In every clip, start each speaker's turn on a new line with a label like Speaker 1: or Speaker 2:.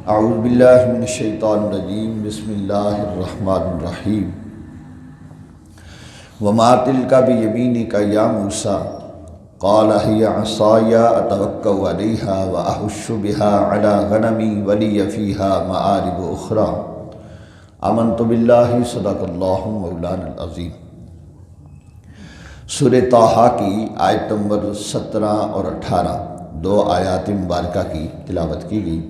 Speaker 1: اعوذ باللہ من الشیطان الرجیم بسم اللہ الرحمن الرحیم وما تلک بیمینک یا موسیٰ قال ہی عصای اتوکأ علیہا واہش بہا علی غنمی ولی فیہا مآرب اخری آمنت باللہ صدق اللہ مولانا العظیم۔ سورہ طٰہٰ کی آیت نمبر 17 اور 18 دو آیات مبارکہ کی تلاوت کی گئی۔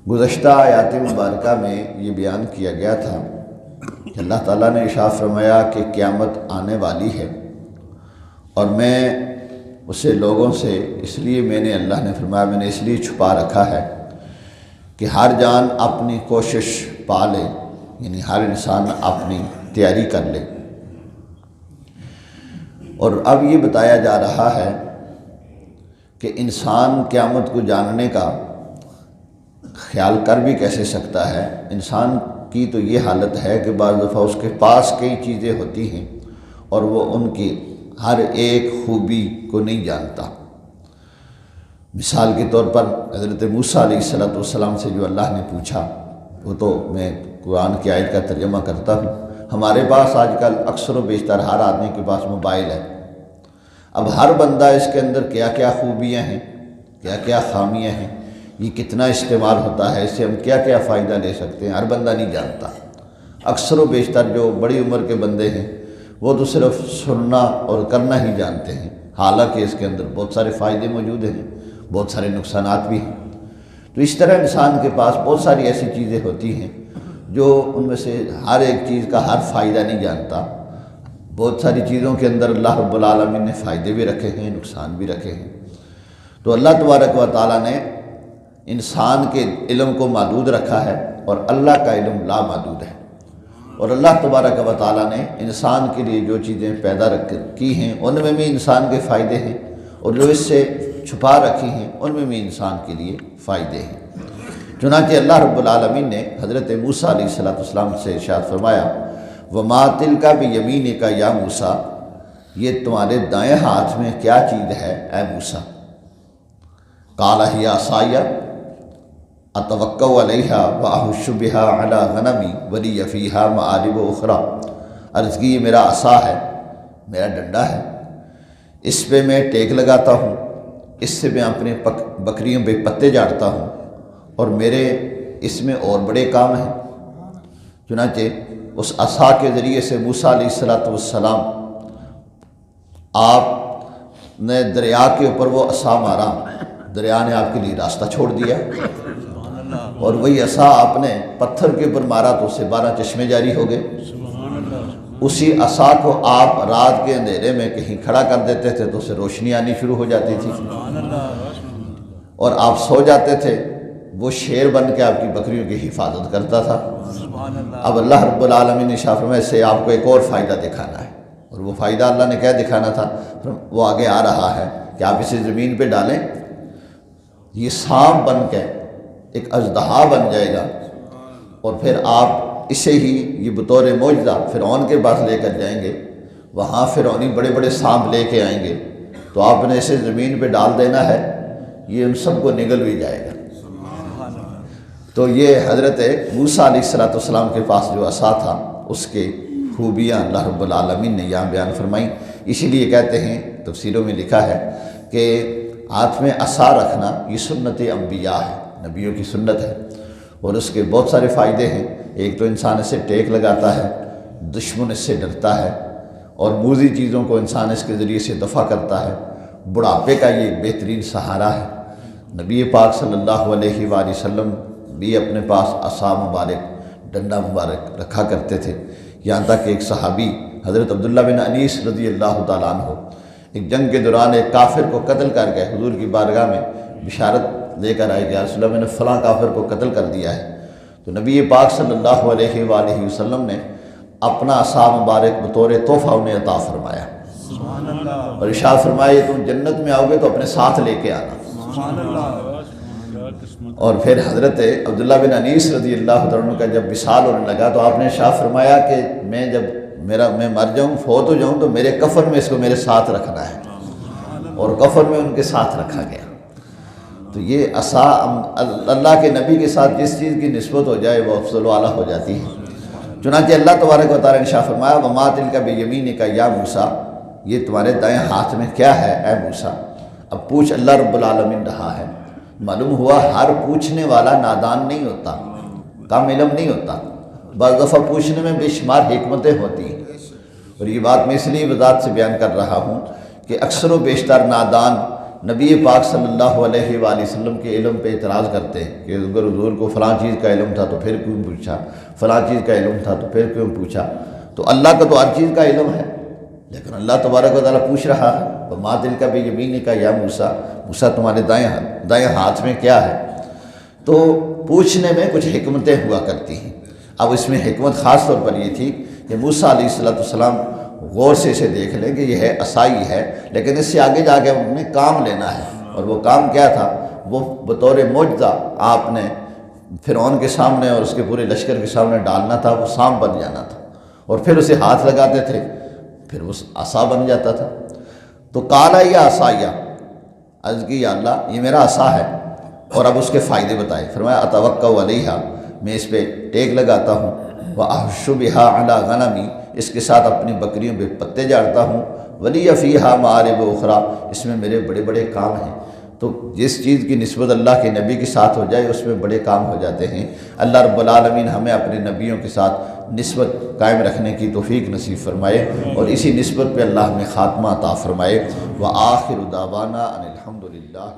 Speaker 1: گزشتہ آیات مبارکہ میں یہ بیان کیا گیا تھا کہ اللہ تعالیٰ نے ارشاد فرمایا کہ قیامت آنے والی ہے، اور میں اسے لوگوں سے اس لیے اللہ نے فرمایا میں نے اس لیے چھپا رکھا ہے کہ ہر جان اپنی کوشش پا لے، یعنی ہر انسان اپنی تیاری کر لے۔ اور اب یہ بتایا جا رہا ہے کہ انسان قیامت کو جاننے کا خیال کر بھی کیسے سکتا ہے۔ انسان کی تو یہ حالت ہے کہ بعض دفعہ اس کے پاس کئی چیزیں ہوتی ہیں اور وہ ان کی ہر ایک خوبی کو نہیں جانتا۔ مثال کے طور پر حضرت موسیٰ علیہ السلام سے جو اللہ نے پوچھا، وہ تو میں قرآن کی آیت کا ترجمہ کرتا ہوں۔ ہمارے پاس آج کل اکثر و بیشتر ہر آدمی کے پاس موبائل ہے۔ اب ہر بندہ اس کے اندر کیا کیا خوبیاں ہیں، کیا کیا خامیاں ہیں، یہ کتنا استعمال ہوتا ہے، اس سے ہم کیا کیا فائدہ لے سکتے ہیں، ہر بندہ نہیں جانتا۔ اکثر و بیشتر جو بڑی عمر کے بندے ہیں وہ تو صرف سننا اور کرنا ہی جانتے ہیں، حالانکہ اس کے اندر بہت سارے فائدے موجود ہیں، بہت سارے نقصانات بھی ہیں۔ تو اس طرح انسان کے پاس بہت ساری ایسی چیزیں ہوتی ہیں جو ان میں سے ہر ایک چیز کا ہر فائدہ نہیں جانتا۔ بہت ساری چیزوں کے اندر اللہ رب العالمین نے فائدے بھی رکھے ہیں، نقصان بھی رکھے ہیں۔ تو اللہ تبارک و تعالیٰ نے انسان کے علم کو محدود رکھا ہے اور اللہ کا علم لامحدود ہے۔ اور اللہ تبارک و تعالیٰ نے انسان کے لیے جو چیزیں پیدا کی ہیں ان میں بھی انسان کے فائدے ہیں، اور جو اس سے چھپا رکھی ہیں ان میں بھی انسان کے لیے فائدے ہیں۔ چنانچہ اللہ رب العالمین نے حضرت موسیٰ علیہ السلام سے ارشاد فرمایا وما تلک بیمینک یا موسیٰ، یہ تمہارے دائیں ہاتھ میں کیا چیز ہے اے موسیٰ؟ قال ہی عصای اتوکأ علیہا واہش بہا علی غنمی ولی فیہا مآرب اخری۔ عرض کی یہ میرا عصا ہے، میرا ڈنڈا ہے، اس پہ میں ٹیک لگاتا ہوں، اس سے میں اپنے بکریوں پہ پتے جاڑتا ہوں، اور میرے اس میں اور بڑے کام ہیں۔ چنانچہ اس عصا کے ذریعے سے موسیٰ علیہ السلام آپ نے دریا کے اوپر وہ عصا مارا، دریا نے آپ کے لیے راستہ چھوڑ دیا، اور وہی عصا آپ نے پتھر کے اوپر مارا تو اس سے 12 چشمے جاری ہو گئے۔ اسی عصا کو آپ رات کے اندھیرے میں کہیں کھڑا کر دیتے تھے تو اسے روشنی آنی شروع ہو جاتی تھی، اور آپ سو جاتے تھے، وہ شیر بن کے آپ کی بکریوں کی حفاظت کرتا تھا۔ اب اللہ رب العالمین نے ارشاد فرمایا سے آپ کو ایک اور فائدہ دکھانا ہے، اور وہ فائدہ اللہ نے کیا دکھانا تھا وہ آگے آ رہا ہے کہ آپ اسے زمین پہ ڈالیں، یہ سانپ بن کے ایک اژدہا بن جائے گا، اور پھر آپ اسے ہی یہ بطور معجزہ فرعون کے پاس لے کر جائیں گے، وہاں فرعونی بڑے بڑے سانپ لے کے آئیں گے، تو آپ نے اسے زمین پہ ڈال دینا ہے، یہ ان سب کو نگل بھی جائے گا۔ تو یہ حضرت موسیٰ علیہ السلام کے پاس جو عصا تھا اس کے خوبیاں اللہ رب العالمین نے یہاں بیان فرمائیں۔ اسی لیے کہتے ہیں، تفسیروں میں لکھا ہے کہ ہاتھ میں عصا رکھنا یہ سنت انبیاء ہے، نبیوں کی سنت ہے، اور اس کے بہت سارے فائدے ہیں۔ ایک تو انسان اسے ٹیک لگاتا ہے، دشمن اس سے ڈرتا ہے، اور موذی چیزوں کو انسان اس کے ذریعے سے دفع کرتا ہے۔ بڑھاپے کا یہ ایک بہترین سہارا ہے۔ نبی پاک صلی اللہ علیہ وآلہ وسلم بھی اپنے پاس عصا مبارک، ڈنڈا مبارک رکھا کرتے تھے، یہاں تک کہ ایک صحابی حضرت عبداللہ بن انیس رضی اللہ تعالیٰ عنہ ایک جنگ کے دوران ایک کافر کو قتل کر کے حضور کی بارگاہ میں بشارت لے کر آئے کہ یا رسول اللہ میں نے فلاں کافر کو قتل کر دیا ہے۔ تو نبی پاک صلی اللہ علیہ وآلہ وسلم نے اپنا عصا مبارک بطور تحفہ انہیں عطا فرمایا، اور ارشاد فرمایا تم جنت میں آؤ گے تو اپنے ساتھ لے کے آنا۔ اور پھر حضرت عبداللہ بن انیس رضی اللہ عنہ کا جب وصال ہونے لگا تو آپ نے ارشاد فرمایا کہ میں جب میں مر جاؤں، فوت ہو جاؤں، تو میرے کفن میں اس کو میرے ساتھ رکھنا ہے، اور کفن میں ان کے ساتھ رکھا گیا۔ تو یہ عصا اللہ کے نبی کے ساتھ جس چیز کی نسبت ہو جائے وہ افضل و اعلیٰ ہو جاتی ہے۔ چنانچہ اللہ تبارک و تعالیٰ نے ارشاد فرمایا وما تلک بیمینک یا موسیٰ، یہ تمہارے دائیں ہاتھ میں کیا ہے اے موسیٰ۔ اب پوچھ اللہ رب العالمین رہا ہے، معلوم ہوا ہر پوچھنے والا نادان نہیں ہوتا، کم علم نہیں ہوتا، بعض دفعہ پوچھنے میں بے شمار حکمتیں ہوتی ہیں۔ اور یہ بات میں اس لیے وضاحت سے بیان کر رہا ہوں کہ اکثر و بیشتر نادان نبی پاک صلی اللہ علیہ وآلہ وسلم کے علم پہ اعتراض کرتے ہیں کہ اگر حضور کو فلاں چیز کا علم تھا تو پھر کیوں پوچھا، فلاں چیز کا علم تھا تو پھر کیوں پوچھا۔ تو اللہ کا تو ہر چیز کا علم ہے، لیکن اللہ تبارک و تعالیٰ پوچھ رہا ہے وما تلک بیمینک یا موسیٰ، موسیٰ تمہارے دائیں ہاتھ میں کیا ہے۔ تو پوچھنے میں کچھ حکمتیں ہوا کرتی ہیں۔ اب اس میں حکمت خاص طور پر یہ تھی کہ موسیٰ علیہ السلام غور سے اسے دیکھ لیں کہ یہ ہے عصائی ہے، لیکن اس سے آگے جا کے ہم نے کام لینا ہے، اور وہ کام کیا تھا، وہ بطور معجزہ آپ نے فرعون کے سامنے اور اس کے پورے لشکر کے سامنے ڈالنا تھا، وہ سانپ بن جانا تھا، اور پھر اسے ہاتھ لگاتے تھے پھر وہ عصا بن جاتا تھا۔ تو قال یا عصایا، عرض کی یا اللہ یہ میرا عصا ہے، اور اب اس کے فائدے بتائے۔ فرمایا اتوکل علیہا، میں اس پہ ٹیک لگاتا ہوں، وأحش بها علی غنمی، اس کے ساتھ اپنی بکریوں پہ پتے جاڑتا ہوں، ولی فیہا مآرب اخری، اس میں میرے بڑے بڑے کام ہیں۔ تو جس چیز کی نسبت اللہ کے نبی کے ساتھ ہو جائے اس میں بڑے کام ہو جاتے ہیں۔ اللہ رب العالمین ہمیں اپنے نبیوں کے ساتھ نسبت قائم رکھنے کی توفیق نصیب فرمائے، اور اسی نسبت پہ اللہ ہمیں خاتمہ عطا فرمائے۔ وآخر دعوانا ان الحمد للہ۔